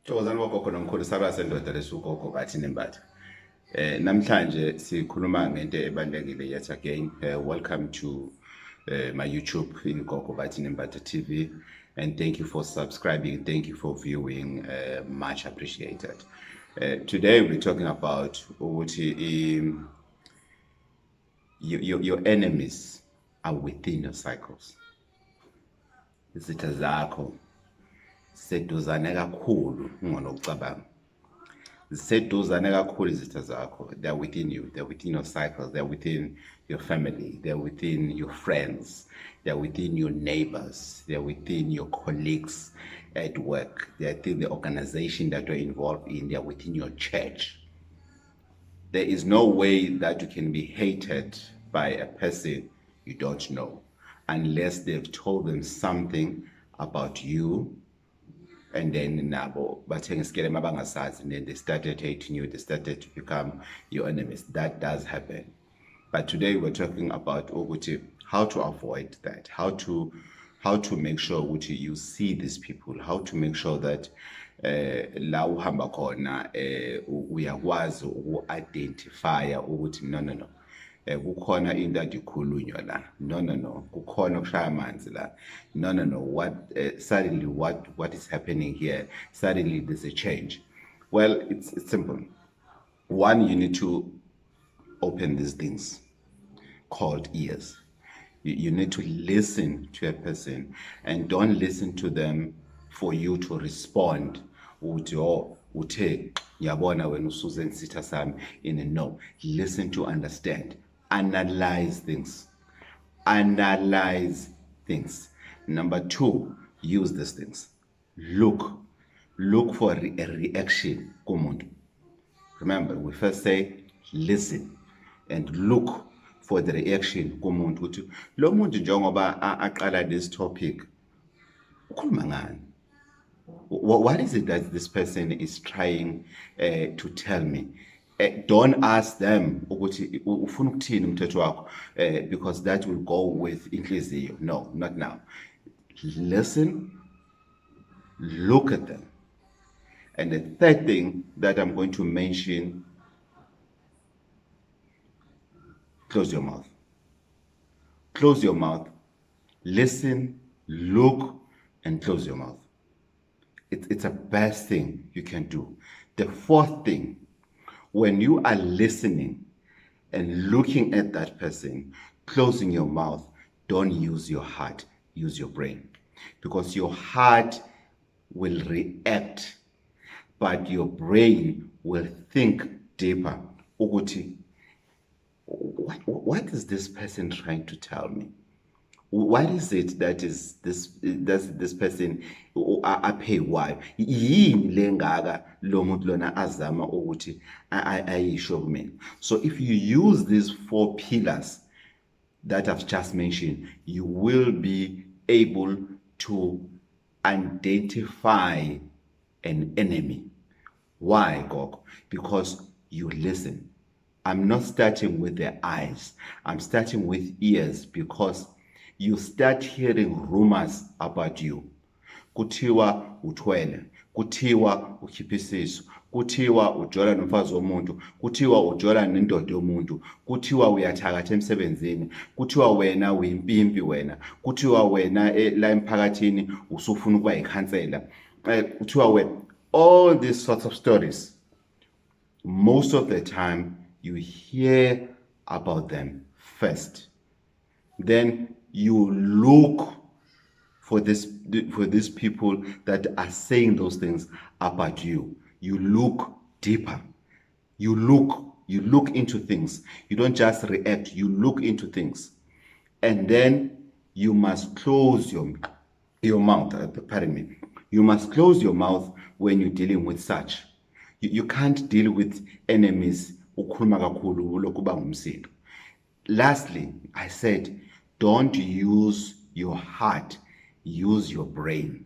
Thokozani bogogo nomkhulu saba sendoda lesugogo Bathini Mbatha. Namhlanje sikhuluma ngento ebalekile yet again. Welcome to my YouTube in Gogo Bathini Mbatha TV, and thank you for subscribing, thank you for viewing, much appreciated. Today we're talking about your enemies are within your cycles. Izitha zakho seduzane kakhulu ungonokucabanga. Seduzane kakhulu izitha zakho. They're within you, they're within your cycles, they're within your family, they're within your friends, they're within your neighbors, they're within your colleagues at work, they're within the organization that you're involved in, they're within your church. There is no way that you can be hated by a person you don't know unless they've told them something about you, and then and then they started hating you, they started to become your enemies. That does happen. But today we're talking about how to avoid that, how to make sure you see these people, how to make sure that la uhamba khona uyakwazi uku-identify ukuthi no kukhona into adikhulunywa la, no kukhona ukushaya amanzi la, no what suddenly what is happening here, suddenly there's a change. Well, it's simple. One, you need to open these things called ears. You need to listen to a person, and don't listen to them for you to respond uthe yabona wena usuze nsitha sami in. No, listen to understand. Analyze things. Number two, use these things. Look for a reaction kumuntu. Remember, we first say listen and look for the reaction kumuntu ukuthi lo muntu njengoba aqala this topic ukhuluma ngani. What is it that this person is trying to tell me? Don't ask them ukuthi ufuna ukuthini umthetho wakho, because that will go with inhliziyo. No, not now. Listen, look at them. And the third thing that I'm going to mention, close your mouth. Close your mouth. Listen, look, and close your mouth. It's the best thing you can do. The fourth thing, when you are listening and looking at that person, closing your mouth, don't use your heart, use your brain. Because your heart will react, but your brain will think deeper. Uguti, what is this person trying to tell me? What is it that is this person aphe why? Yini lengaga lo muntu lona azama ukuthi ayisho kumina. So if you use these four pillars that I've just mentioned, you will be able to identify an enemy. Why, Gogo? Because you listen. I'm not starting with the eyes. I'm starting with ears, because you start hearing rumors about you. Kuthiwa uthwele, kuthiwa ukhiphisisa, kuthiwa ujola nomfazi womuntu, kuthiwa ujola nendoda yomuntu, kuthiwa uyathakatha emsebenzini, kuthiwa wena uyimpimpi wena, kuthiwa wena la emphakathini usufuna ukuba ikhansela, kuthiwa wena. All these sorts of stories, most of the time you hear about them first. Then you look for these people that are saying those things about you. You look deeper. You look into things. You don't just react, you look into things. And then you must close your mouth. Pardon me. You must close your mouth when you're dealing with such. You can't deal with enemies. Lastly, I said, don't use your heart, use your brain.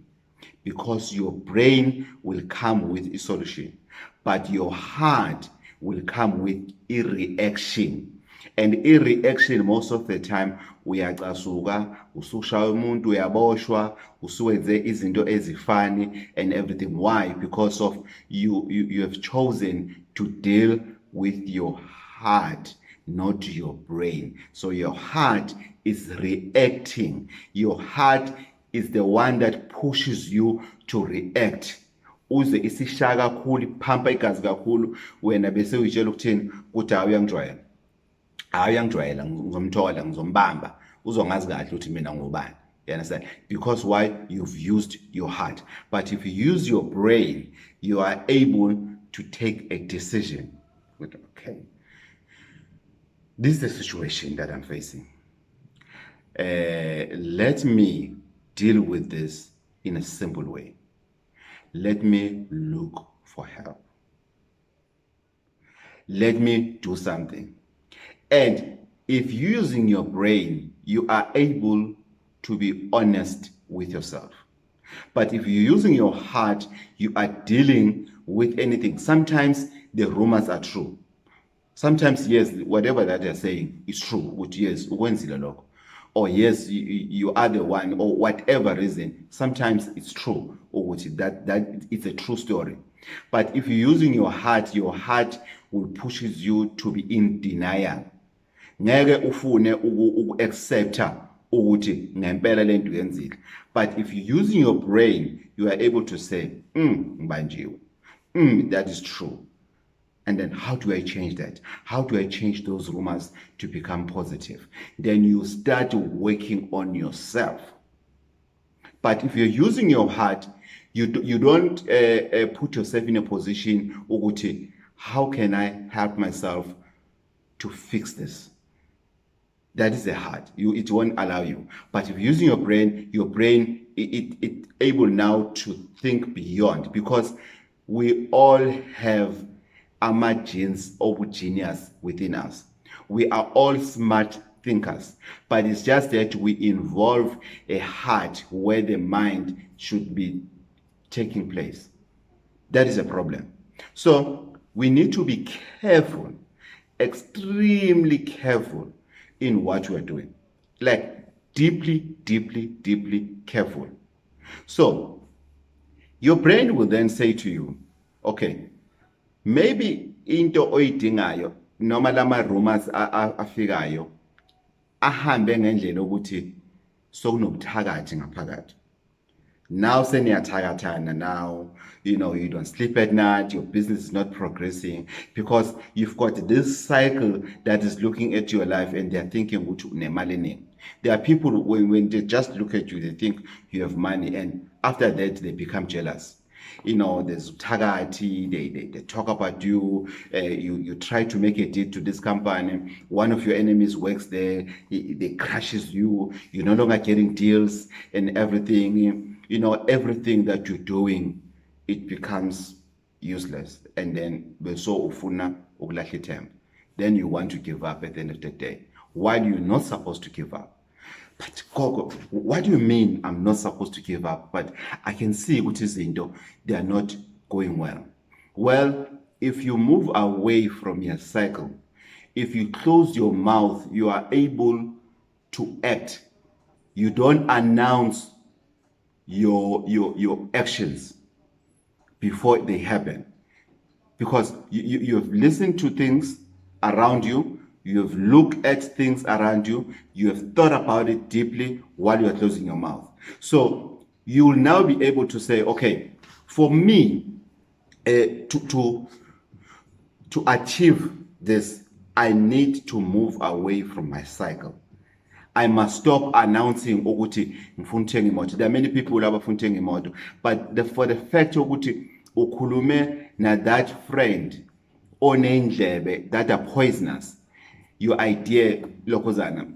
Because your brain will come with a solution, but your heart will come with a reaction. And i-reaction most of the time uyacasuka, usushaya umuntu, uyaboshwa, usuwenze izinto ezifani and everything. Why? Because of you have chosen to deal with your heart, not your brain. So your heart is reacting. Your heart is the one that pushes you to react. Uze isishaya kakhulu, iphampa igazi kakhulu, wena bese uyitshela ukuthini ukuthi uyangijwayela. Uyangijwayela, ngizomthola, ngizombamba, uzongazi kahle ukuthi mina ngubani. You understand? Because why? You've used your heart. But if you use your brain, you are able to take a decision. Okay, this is the situation that I'm facing. Let me deal with this in a simple way. Let me look for help. Let me do something. And if using your brain, you are able to be honest with yourself. But if you're using your heart, you are dealing with anything. Sometimes the rumors are true. Sometimes, yes, whatever that they're saying is true. Which, yes, or yes, you are the one, or whatever reason. Sometimes it's true, or that it's a true story. But if you're using your heart will pushes you to be in denial. Ngeke ufune uku-accepta ukuthi ngempela lento yenzile. But if you're using your brain, you are able to say, ngibanjiwe. That is true. And then how do I change that? How do I change those rumors to become positive? Then you start working on yourself. But if you're using your heart, you don't put yourself in a position, ukuthi, how can I help myself to fix this? That is the heart. It won't allow you. But if you're using your brain, it's able now to think beyond, because we all have genes of genius within us. We are all smart thinkers, but it's just that we involve a heart where the mind should be taking place. That is a problem. So we need to be careful, extremely careful in what we are doing. Like deeply, deeply, deeply careful. So your brain will then say to you, okay, maybe into oyidingayo noma lama rumors afikayo ahambe ngendlela ukuthi sokunobuthakathi ngaphakathi. Now seniyathakathana, now you don't sleep at night, your business is not progressing because you've got this cycle that is looking at your life and they're thinking ukuthi unemali eningi. There are people when they just look at you, they think you have money, and after that they become jealous. There's Tagati, they talk about you, you try to make a deal to this company, one of your enemies works there, they crashes you, you're no longer getting deals and everything, everything that you're doing, it becomes useless. And then then you want to give up at the end of the day, while you're not supposed to give up. But Gogo, what do you mean I'm not supposed to give up? But I can see what is into they are not going well. Well, if you move away from your cycle, if you close your mouth, you are able to act. You don't announce your actions before they happen. Because you have listened to things around you, you have looked at things around you, you have thought about it deeply while you are closing your mouth. So you will now be able to say, okay, for me to achieve this, I need to move away from my cycle. I must stop announcing ukuthi ngifuna ukuthenga imoto. There are many people who abafuna ukuthenga imoto, but for the fact ukuthi ukhulume na that friend onendlebe that are poisonous, your idea lokozana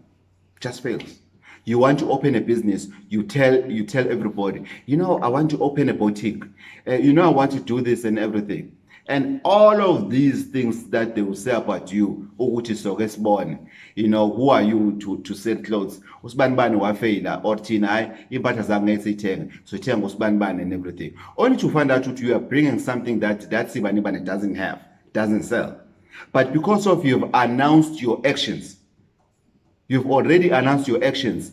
just fails. You want to open a business, you tell everybody, I want to open a boutique, I want to do this and everything. And all of these things that they will say about you, who are you to sell clothes? Usbanban wafela or tina, so usbanban and everything. Only to find out that you are bringing something that Sibanibane doesn't have, doesn't sell. But because of you've announced your actions, you've already announced your actions,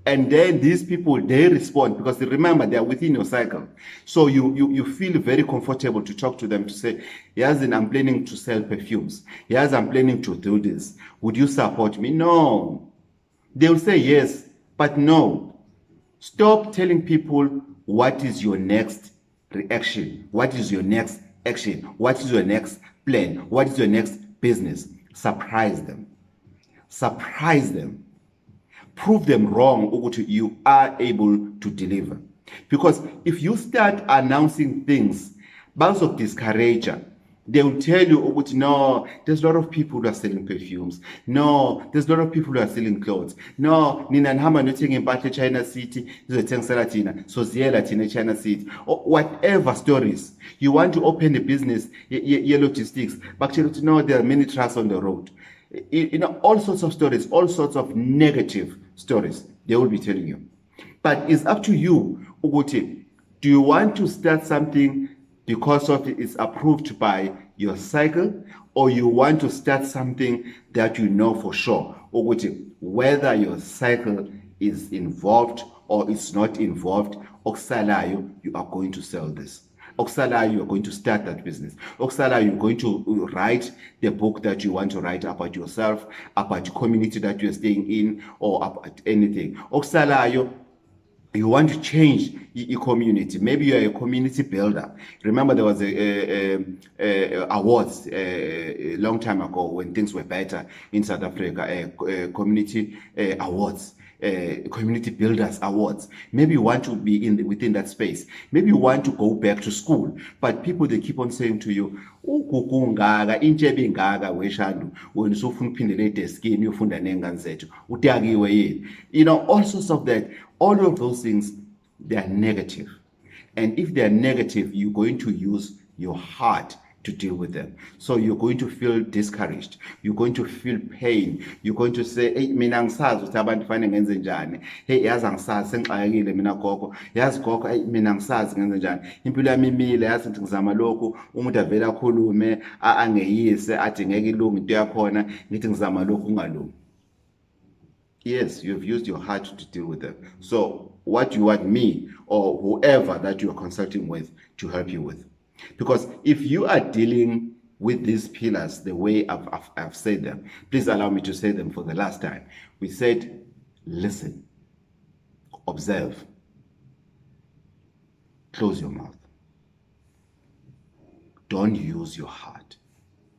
and then these people, they respond because they remember they are within your cycle. So you feel very comfortable to talk to them to say, yes, and I'm planning to sell perfumes. Yes, I'm planning to do this. Would you support me? No. They will say yes, but no. Stop telling people what is your next reaction, what is your next action, what is your next plan, what is your next business. Surprise them. Surprise them. Prove them wrong, ukuthi you are able to deliver. Because if you start announcing things, bazok discourage. They will tell you, ukuthi no, there's a lot of people who are selling perfumes. No, there's a lot of people who are selling clothes. No, nina nihamba nothenga impahla China City, nizothengisela thina, so ziyela thina China City. Or whatever stories. You want to open a business, logistics, but you know there are many trucks on the road. You know, all sorts of stories, all sorts of negative stories they will be telling you. But it's up to you, Uguti. Do you want to start something because of it's approved by your cycle, or you want to start something that you know for sure, Uguti, whether your cycle is involved or it's not involved, Oksalayo, you are going to sell this. Oksala, you're going to start that business. Oksala, you're going to write the book that you want to write about yourself, about the community that you're staying in, or about anything. Oksala, you want to change your community. Maybe you're a community builder. Remember there was a awards a long time ago when things were better in South Africa, community awards. Community builders awards. Maybe you want to be within that space. Maybe you want to go back to school, but people, they keep on saying to you, ukukungaka inchebe ingaka weshandu wena usufuna uphindela edeskini uyofunda nengane zethu utakiwe yini. You know, all sorts of that. All of those things, they are negative, and if they are negative, you're going to use your heart to deal with them. So you're going to feel discouraged. You're going to feel pain. You're going to say, hey, mina ngisazi ukuthi abantu fanele ngenze njani. Hey, yazi angisazi sengixakekile mina gogo. Yazi gogo, hey, mina ngisazi ngenze njani. Impilo yami imile, yazi ukuthi ngizama lokhu, umuntu avela akhulume, angeyise, athi ngeke ilunge into yakhona, ngithi ngizama lokhu ungalungi. Yes, you've used your heart to deal with them. So what do you want me or whoever that you are consulting with to help you with? Because if you are dealing with these pillars the way I've said them, please allow me to say them for the last time. We said, listen, observe, close your mouth. Don't use your heart.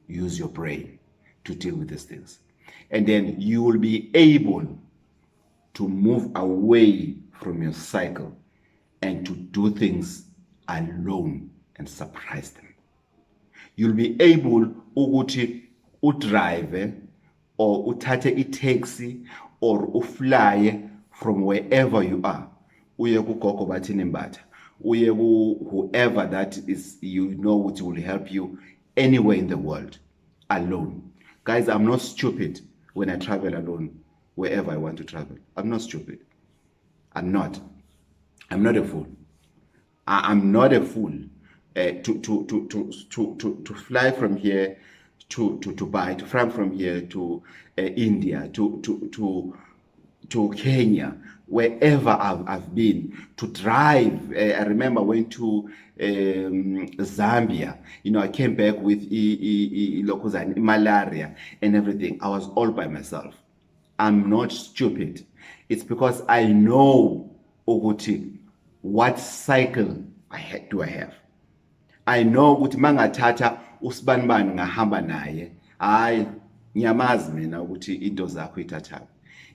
Use your brain to deal with these things. And then you will be able to move away from your cycle and to do things alone and surprise them. You'll be able ukuthi udrive or uthathe taxi or ufly from wherever you are. Uye ku Gogo Bathini Mbatha. Uye ku whoever that is, you know, which will help you anywhere in the world alone. Guys, I'm not stupid when I travel alone wherever I want to travel. I'm not stupid. I'm not a fool. I'm not a fool. To fly from here to Dubai, to fly from here to India, to Kenya, wherever I've been, to drive. I remember I went to Zambia. You know, I came back with malaria and everything. I was all by myself. I'm not stupid. It's because I know, Oguti, what cycle do I have. I know ukuthi mangathatha usibanibani ngahamba naye, hayi nyamazi mina ukuthi into zakho ithathayo.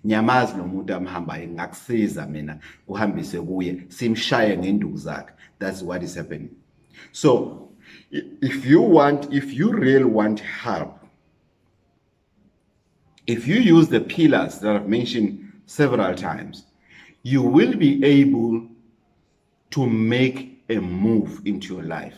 Nyamazi lo muntu amhambayo ngakusiza mina uhambise kuye simshaye ngenduku zakhe. That's what is happening. So if you really want help, if you use the pillars that I've mentioned several times, you will be able to make a move into your life.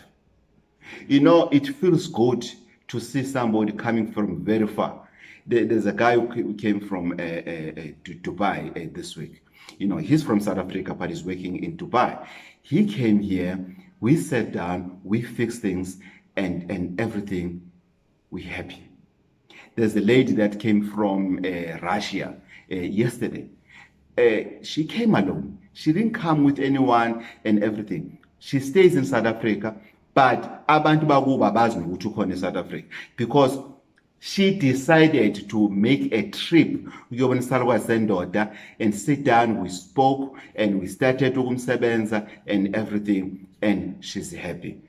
You know, it feels good to see somebody coming from very far. There's a guy who came from to Dubai this week. You know, he's from South Africa, but he's working in Dubai. He came here, we sat down, we fixed things, and everything we're happy. There's a lady that came from Russia yesterday. She came alone. She didn't come with anyone and everything. She stays in South Africa, but abantu bakuba bazi ukuthi ukhona South Africa because she decided to make a trip and sit down. We spoke and we started ukumsebenza and everything, and she's happy.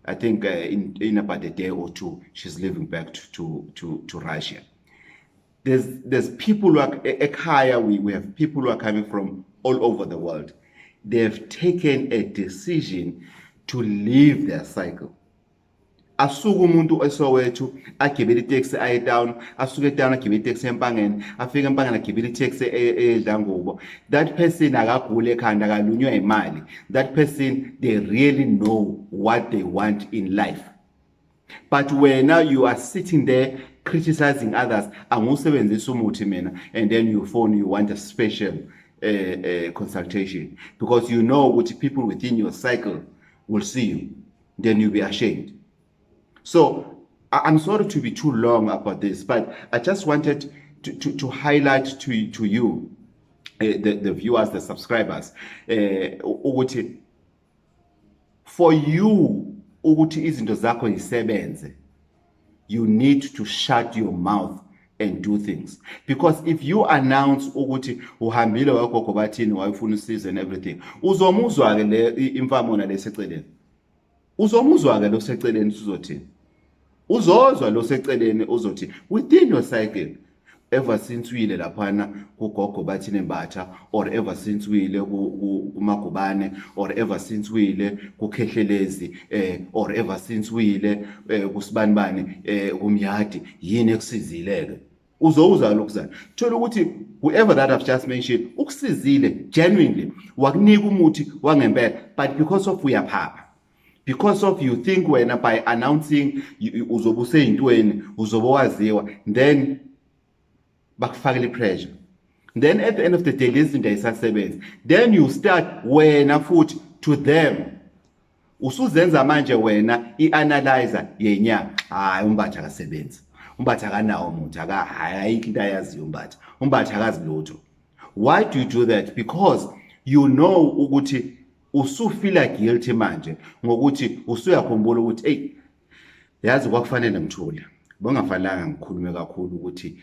I think in about a day or two, she's leaving back to Russia. There's people who are we have people who are coming from all over the world. They've taken a decision to leave their cycle. Asuke umuntu eSoweto agibela itaxi aye down, asuke down agibela itaxi eMpangeni, afika eMpangeni agibela itaxi eNdlangubo. That person akagule ekhanda akalunywa imali. That person, they really know what they want in life. But when now you are sitting there criticizing others, angusebenzisa umuthi mina, and then you phone, you want a special consultation because you know what people within your cycle will see you, then you'll be ashamed. So I'm sorry to be too long about this, but I just wanted to highlight to you, the viewers, the subscribers, for you, izinto zakho zisebenze, you need to shut your mouth and do things. Because if you announce ukuthi uhambile wagogo bathini wayefuna usizo and everything, uzomuzwa ke le imfamo na leseceleni. Uzomuzwa ke lo seceleni uzothini? Uzozwa lo seceleni uzothi within your cycle, ever since uyile laphana kuGogo Bathini Mbatha, or ever since uyile kuMagubane, or ever since uyile kuKhehlelezi, or ever since uyile kuSibanibani kumyadi, yini ekusizileke? Uzowuza lokuzana. Thola ukuthi whoever that I've just mentioned ukusizile genuinely, wakunika umuthi wangempela, but because of uyaphapha. Because of you think when by announcing uzobuse intweni uzobowaziwa, then bakufakele pressure. Then at the end of the day, izinto ayisasebenzi. Then you start wena futhi to them. Usuzenza manje wena ianalyzer yenyanga. Hayi uMbatha akasebenzi. uMbatha akanawo umuntu ayikho into ayaziyo uMbatha. uMbatha akazi lutho. Why do you do that? Because you know ukuthi usufila guilty manje ngokuthi usuyakhumbula ukuthi hey yazi kwakufanele ngithule bongafanelanga ngikhulume kakhulu ukuthi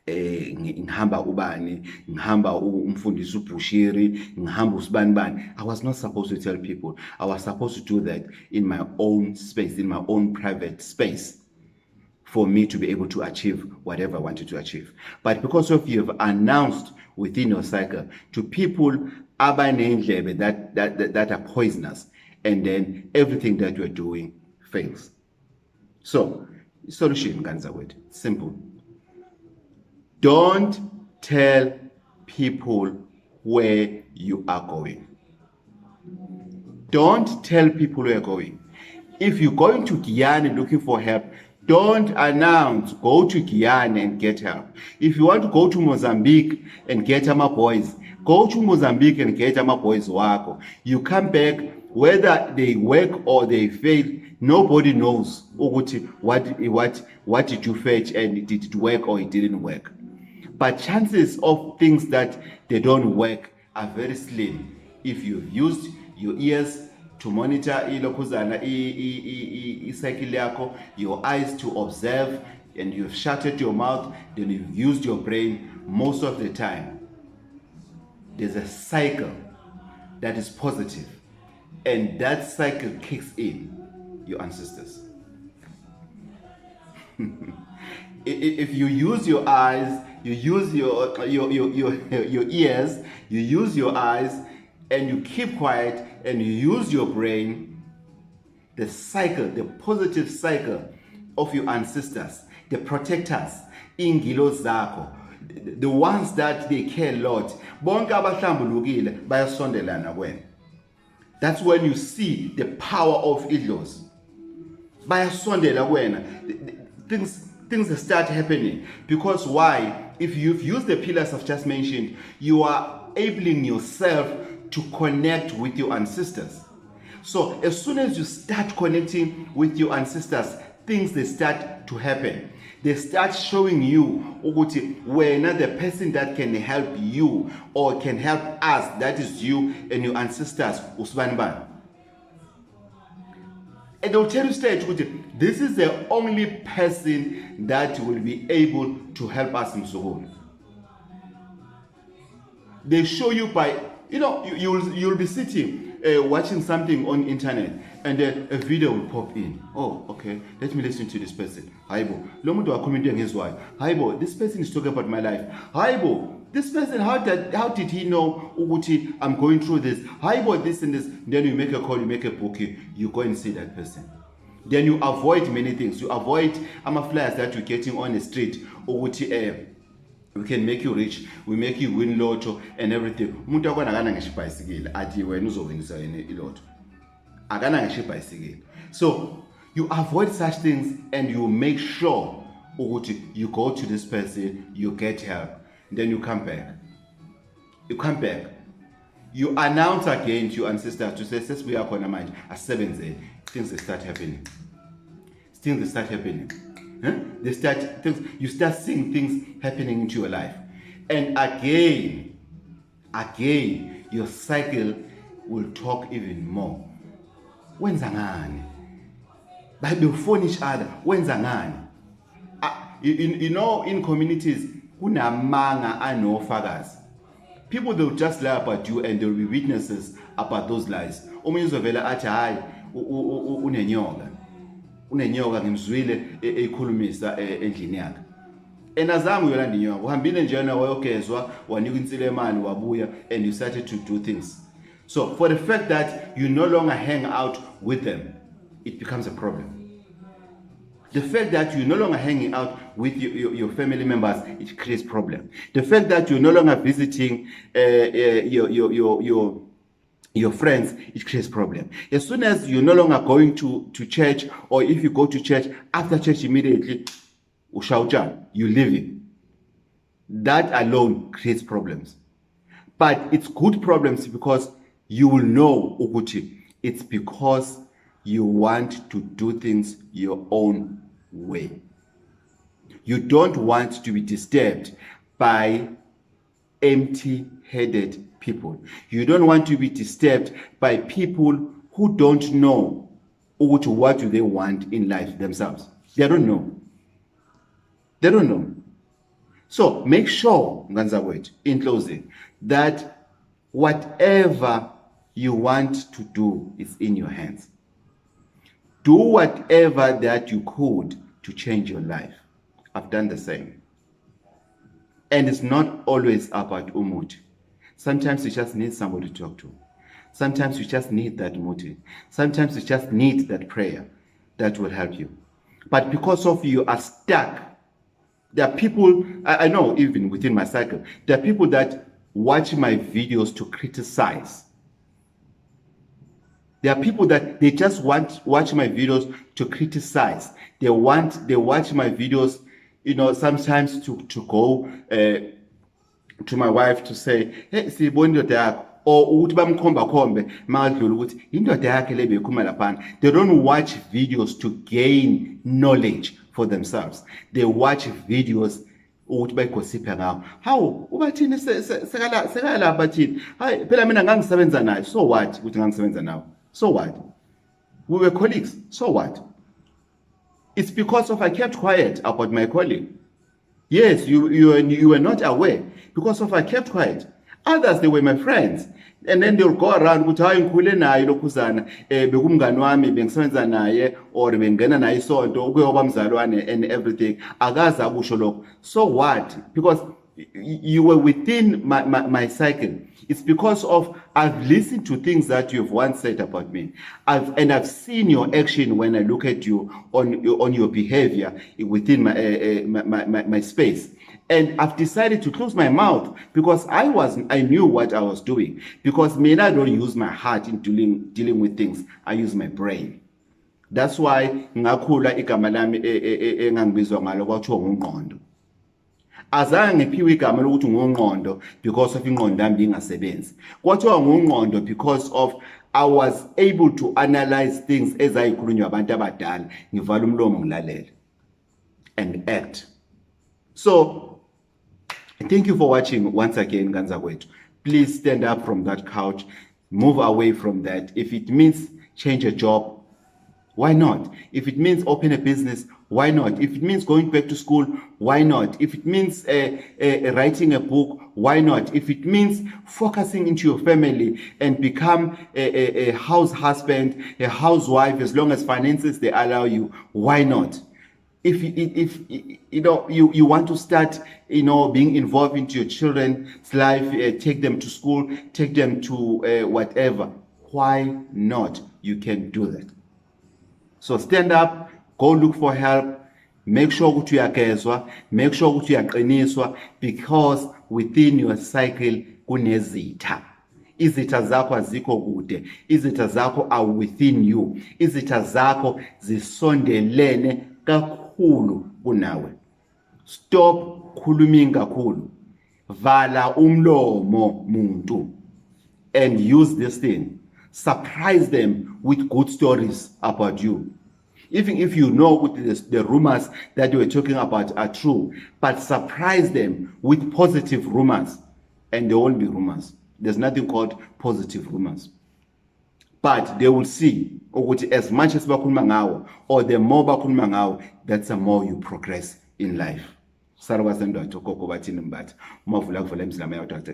ngihamba ubani ngihamba umfundisi uBushiri ngihamba uSibanibani. I was not supposed to tell people. I was supposed to do that in my own space, in my own private space, for me to be able to achieve whatever I wanted to achieve. But because of you have announced within your cycle to people that are poisonous, and then everything that you're doing fails. So, solution, Ganzawet, simple. Don't tell people where you are going. Don't tell people where you're going. If you're going to Guyana looking for help, don't announce, go to Guyana and get help. If you want to go to Mozambique and get my boys, go to Mozambique and get my boys wako. You come back, whether they work or they fail, nobody knows what did you fetch and did it work or it didn't work. But chances of things that they don't work are very slim if you've used your ears to monitor cycle yako, your eyes to observe, and you've shuttered your mouth, then you've used your brain. Most of the time there's a cycle that is positive, and that cycle kicks in your ancestors. If you use your eyes, you use your ears, you use your eyes, and you keep quiet and you use your brain, the cycle, the positive cycle of your ancestors, the protectors, ingilo zako, the ones that they care a lot, bonke abahlambulukile bayasondelana wena. That's when you see the power of idlos. Bayasondela wena. Things start happening. Because why? If you've used the pillars I've just mentioned, you are enabling yourself to connect with your ancestors. So as soon as you start connecting with your ancestors, things they start to happen. They start showing you ukuthi wena the person that can help you or can help us, that is you and your ancestors, usibani bani. And they'll tell you straight, this is the only person that will be able to help us in Sogol. They show you by, you'll be sitting watching something on internet and a video will pop in. Oh, okay, let me listen to this person. Haibo, Lomuto are commenting his wife. Haibo, this person is talking about my life. Haibo, this person, how did he know Uguti, I'm going through this? Haibo, this and this. Then you make a call, you make a booking, you go and see that person. Then you avoid many things. You avoid flyers that you're getting on the street. Uguti, we can make you rich, we make you win lotto and everything. Umuntu akwana akana ngeshibicycle athi wena uzowinisa yena ilotto. Akana ngeshibicycle. So you avoid such things and you make sure ukuthi you go to this person, you get help, then you come back. You come back. You announce again to your ancestors to say, "Since we are khona manje, asebenze." Things start happening. Things start happening. Huh? You start seeing things happening into your life. And again, your cycle will talk even more. When's ngani? But they phone each other. When's ngani? In communities, kunamanga anofagaz. People, they'll just lie about you and they'll be witnesses about those lies. Umuzovela athi hayi unenyoka. Unenyoka ngimzwile ekhulumisa endlini yakhe. Enazangu yolanda inyoka. Uhambile nje yena wayokezwa, wanika insile imali wabuya and you started to do things. So for the fact that you no longer hang out with them, it becomes a problem. The fact that you're no longer hanging out with your family members, it creates problem. The fact that you're no longer visiting your friends, it creates problem. As soon as you're no longer going to church, or if you go to church, after church immediately, you leave it. That alone creates problems. But it's good problems because you will know, Uguti, it's because you want to do things your own way. You don't want to be disturbed by empty-headed people. You don't want to be disturbed by people who don't know what do they want in life themselves. They don't know. They don't know. So make sure, in closing, that whatever you want to do is in your hands. Do whatever that you could to change your life. I've done the same. And it's not always about umuti. Sometimes you just need somebody to talk to. Sometimes you just need that muti. Sometimes you just need that prayer that will help you. But because of you are stuck, there are people, I know even within my cycle, there are people that watch my videos to criticize. There are people that they just watch my videos to criticize. They watch my videos, sometimes to go to my wife to say, hey, siboni indoda yakho, or ukuthi bamkhomba khombe makadlula ukuthi indoda yakhe le bekhuma laphana. They don't watch videos to gain knowledge for themselves. They watch videos ukuthi bayigosiphe ngawo. Hawu ubathini sekala lapha thini? Hayi phela mina ngangisebenza naye. So what? Ukuthi ngangisebenza nawo. So what? We were colleagues. So what? It's because of I kept quiet about my colleague. Yes, you were not aware. Because of I kept quiet. Others, they were my friends. And then they'll go around with how ngikhule naye lokhuzana bekumngani wami bengisebenza naye or bengena naye isonto ukuyoba mzalwane and everything. Akaza akusho lokho. So what? Because you were within my cycle. It's because of I've listened to things that you've once said about me. I've seen your action when I look at you on your behavior within my space. And I've decided to close my mouth because I knew what I was doing. Because I don't use my heart in dealing with things. I use my brain. That's why ngakhula igama lami engangibizwa ngalo kwathiwa ngungqondo. Azange ngiphiwe igama lokuthi ngungqondo because of ingqondo yami ingasebenzi. Kwathiwa ngungqondo because of I was able to analyze things as I khulunywa abantu abadala ngivala umlomo ngilalele and act. So thank you for watching once again, Ganzakwethu. Please stand up from that couch, move away from that. If it means change a job, why not? If it means open a business, why not? If it means going back to school, why not? If it means writing a book, why not? If it means focusing into your family and become a house husband, a housewife, as long as finances they allow you, why not? If you know you want to start, you know, being involved into your children's life, take them to school, take them to whatever, why not? You can do that. So stand up, go look for help, make sure ukuthi uyakezwa, make sure ukuthi uyaqiniswa, because within your cycle kunezitha. Izitha zakho azikho kude, izitha zakho are within you, izitha zakho zisondelene kakhulu kunawe. Stop khuluming kakhulu, vala umlomo muntu, and use this thing. Surprise them with good stories about you. Even if you know the rumors that you were talking about are true, but surprise them with positive rumors, and there won't be rumors. There's nothing called positive rumors. But they will see, as much as bakhuluma ngawo, or the more bakhuluma ngawo, that's the more you progress in life. Gogo Bathini Mbatha.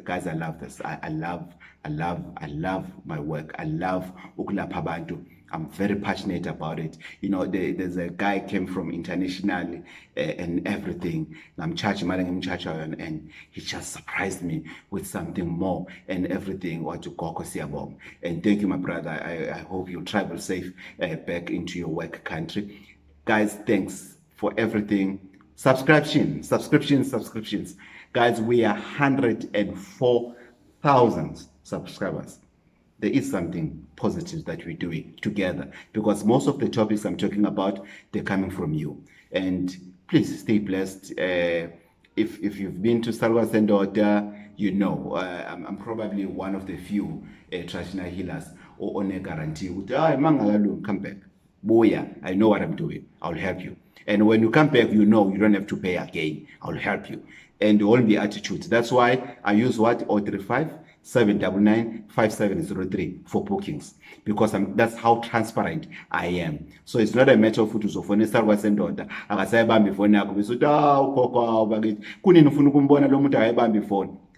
Guys, I love this. I love my work. I love ukulapha abantu. I'm very passionate about it. You know, there's a guy came from internationally and everything. I'm charging and he just surprised me with something more and everything. And thank you, my brother. I hope you travel safe back into your work country. Guys, thanks for everything. Subscriptions. Guys, we are 104,000 subscribers. There is something positive that we're doing together, because most of the topics I'm talking about, they're coming from you. And please stay blessed. If you've been to Salwa Sendota, you know I'm probably one of the few traditional healers or on a guarantee. Come back. Boya, I know what I'm doing. I'll help you. And when you come back, you know you don't have to pay again. I'll help you. And there won't be attitude. That's why I use what? 035-799-5703 for bookings. Because that's how transparent I am. So it's not a matter of photos of when I start watching daughter.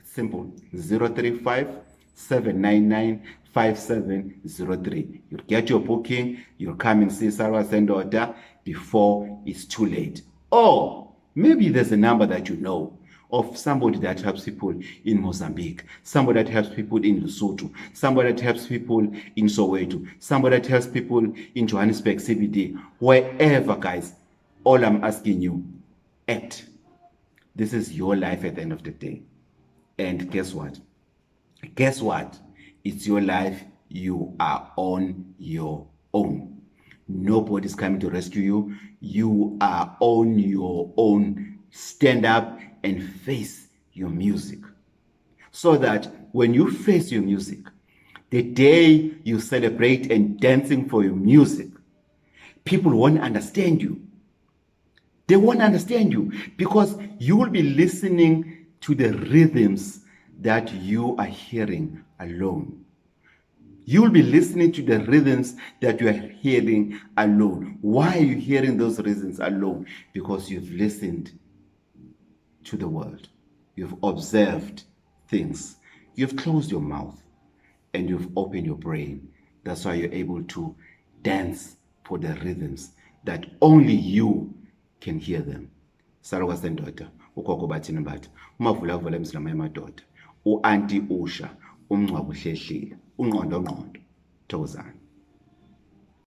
Simple. 035-799-5703. You'll get your booking, you'll come and see Sarah send order before it's too late. Or maybe there's a number that you know of somebody that helps people in Mozambique, somebody that helps people in Lesotho, somebody that helps people in Soweto, somebody that helps people in Johannesburg CBD, wherever, guys. All I'm asking you, act. This is your life at the end of the day. And guess what? It's your life. You are on your own. Nobody's coming to rescue you. You are on your own. Stand up and face your music. So that when you face your music, the day you celebrate and dancing for your music, people won't understand you. They won't understand you because you will be listening to the rhythms that you are hearing alone. You will be listening to the rhythms that you are hearing alone. Why are you hearing those rhythms alone? Because you've listened to the world. You've observed things. You've closed your mouth and you've opened your brain. That's why you're able to dance for the rhythms that only you can hear them. Sarwa Sendota, Gogo Bathini Mbatha, Mkhuphulangwenya Village, u-Auntie Usha, Ungqondo Ngqondo, Thokozani.